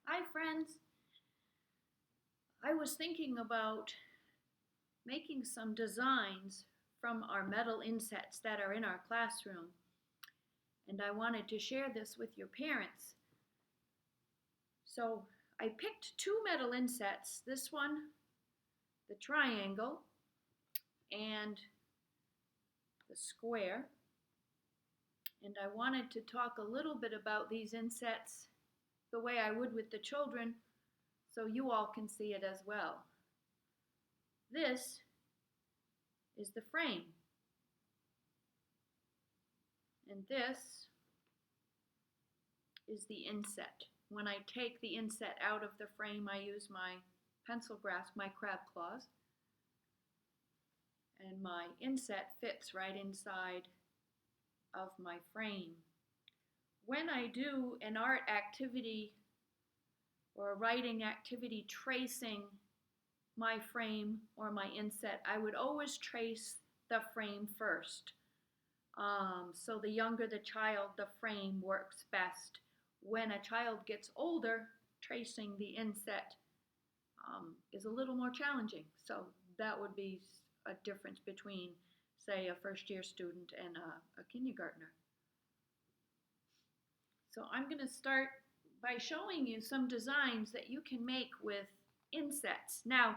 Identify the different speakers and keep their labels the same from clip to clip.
Speaker 1: Hi, friends. I was thinking about making some designs from our metal insets that are in our classroom, and I wanted to share this with your parents. So I picked two metal insets, this one, the triangle, and the square, and I wanted to talk a little bit about these insets the way I would with the children so you all can see it as well. This is the frame. And this is the inset. When I take the inset out of the frame, I use my pencil grasp, my crab claws, and my inset fits right inside of my frame. When I do an art activity or a writing activity tracing my frame or my inset, I would always trace the frame first. So the younger the child, the frame works best. When a child gets older, tracing the inset is a little more challenging. So that would be a difference between, say, a first year student and a kindergartner. So I'm going to start by showing you some designs that you can make with insets. Now,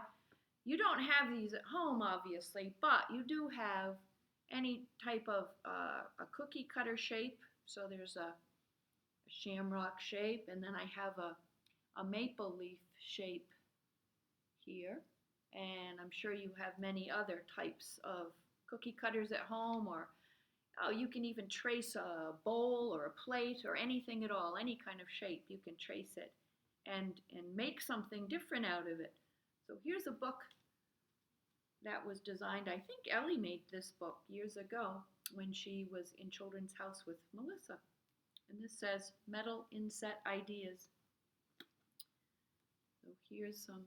Speaker 1: you don't have these at home, obviously, but you do have any type of a cookie cutter shape. So there's a shamrock shape, and then I have a maple leaf shape here. And I'm sure you have many other types of cookie cutters at home, or you can even trace a bowl or a plate or anything at all, any kind of shape, you can trace it and make something different out of it. So here's a book that was designed. I think Ellie made this book years ago when she was in Children's House with Melissa. And this says Metal Inset Ideas. So here's some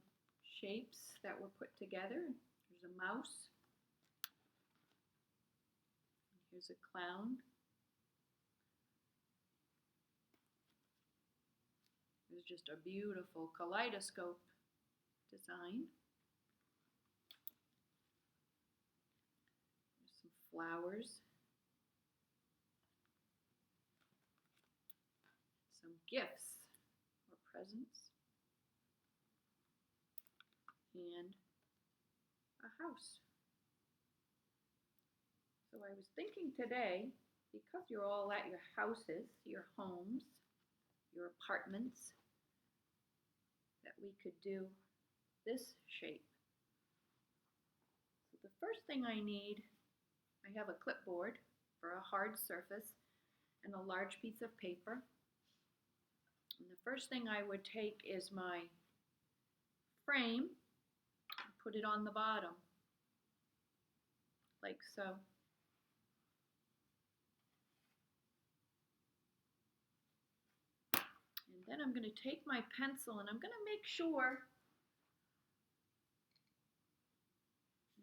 Speaker 1: shapes that were put together. There's a mouse. Here's a clown. There's just a beautiful kaleidoscope design. There's some flowers. Some gifts or presents. And a house. So I was thinking today, because you're all at your houses, your homes, your apartments, that we could do this shape. So the first thing I need, I have a clipboard for a hard surface and a large piece of paper. And the first thing I would take is my frame and put it on the bottom, like so. And then I'm going to take my pencil and I'm going to make sure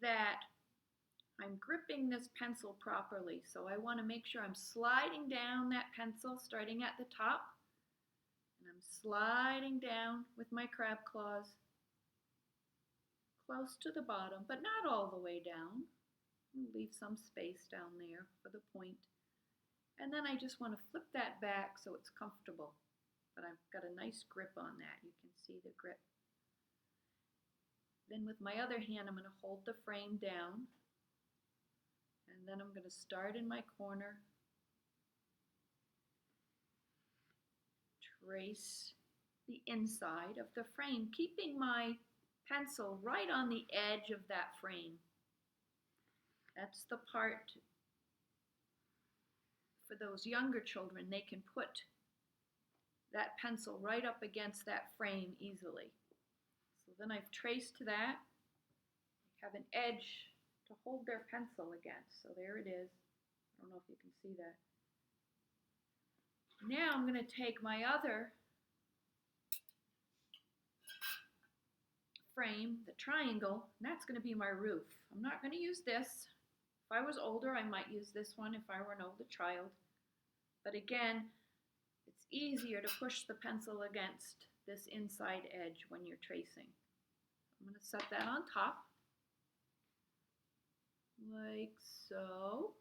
Speaker 1: that I'm gripping this pencil properly. So I want to make sure I'm sliding down that pencil, starting at the top, and I'm sliding down with my crab claws close to the bottom, but not all the way down. I'll leave some space down there for the point. And then I just want to flip that back so it's comfortable. But I've got a nice grip on that. You can see the grip. Then with my other hand, I'm going to hold the frame down. And then I'm going to start in my corner. Trace the inside of the frame, keeping my pencil right on the edge of that frame. That's the part for those younger children. They can put that pencil right up against that frame easily. So then I've traced that. I have an edge to hold their pencil against. So there it is. I don't know if you can see that. Now I'm going to take my other frame, the triangle, and that's going to be my roof. I'm not going to use this. If I was older, I might use this one if I were an older child. But again, it's easier to push the pencil against this inside edge when you're tracing. I'm going to set that on top, like so.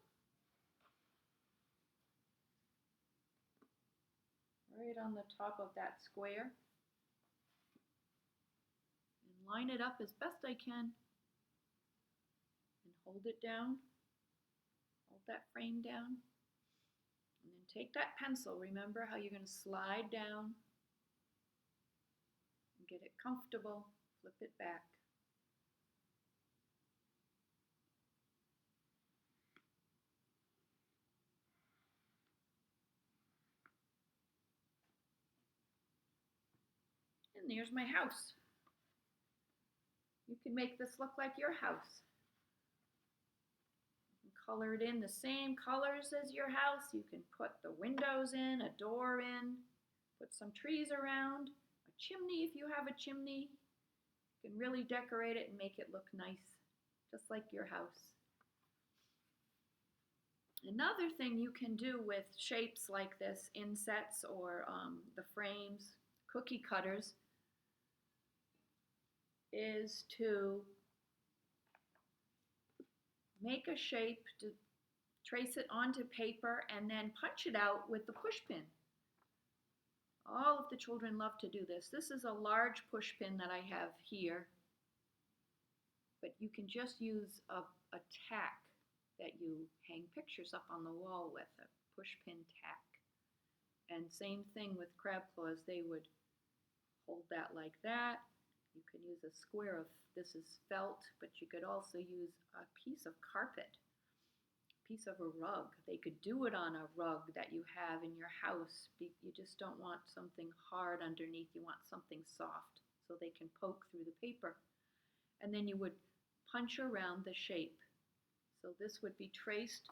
Speaker 1: Right on the top of that square. And line it up as best I can. And hold it down. Hold that frame down. And then take that pencil. Remember how you're going to slide down. And get it comfortable. Flip it back. And there's my house. You can make this look like your house. You can color it in the same colors as your house. You can put the windows in, a door in, put some trees around, a chimney if you have a chimney. You can really decorate it and make it look nice, just like your house. Another thing you can do with shapes like this, insets or the frames, cookie cutters, is to make a shape, to trace it onto paper, and then punch it out with the push pin. All of the children love to do this. This is a large push pin that I have here, but you can just use a tack that you hang pictures up on the wall with, a push pin tack. And same thing with crab claws. They would hold that like that. You can use a square of, this is felt, but you could also use a piece of carpet, a piece of a rug. They could do it on a rug that you have in your house. You just don't want something hard underneath. You want something soft so they can poke through the paper. And then you would punch around the shape. So this would be traced,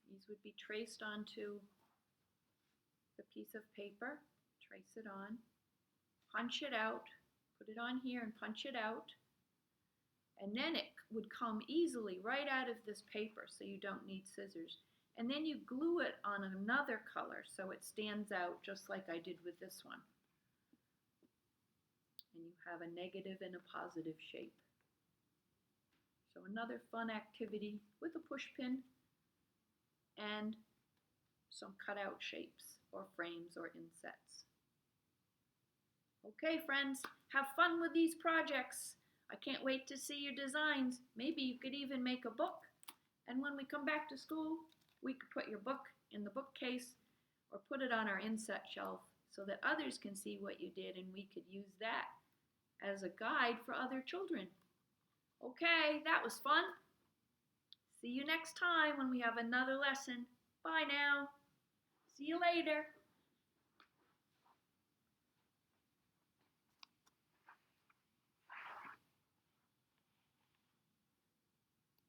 Speaker 1: these would be traced onto the piece of paper, trace it on, punch it out, put it on here and punch it out, and then it would come easily right out of this paper, so you don't need scissors. And then you glue it on another color so it stands out just like I did with this one. And you have a negative and a positive shape. So another fun activity with a push pin and some cutout shapes or frames or insets. Okay, friends, have fun with these projects. I can't wait to see your designs. Maybe you could even make a book. And when we come back to school, we could put your book in the bookcase or put it on our inset shelf so that others can see what you did, and we could use that as a guide for other children. Okay, that was fun. See you next time when we have another lesson. Bye now. See you later.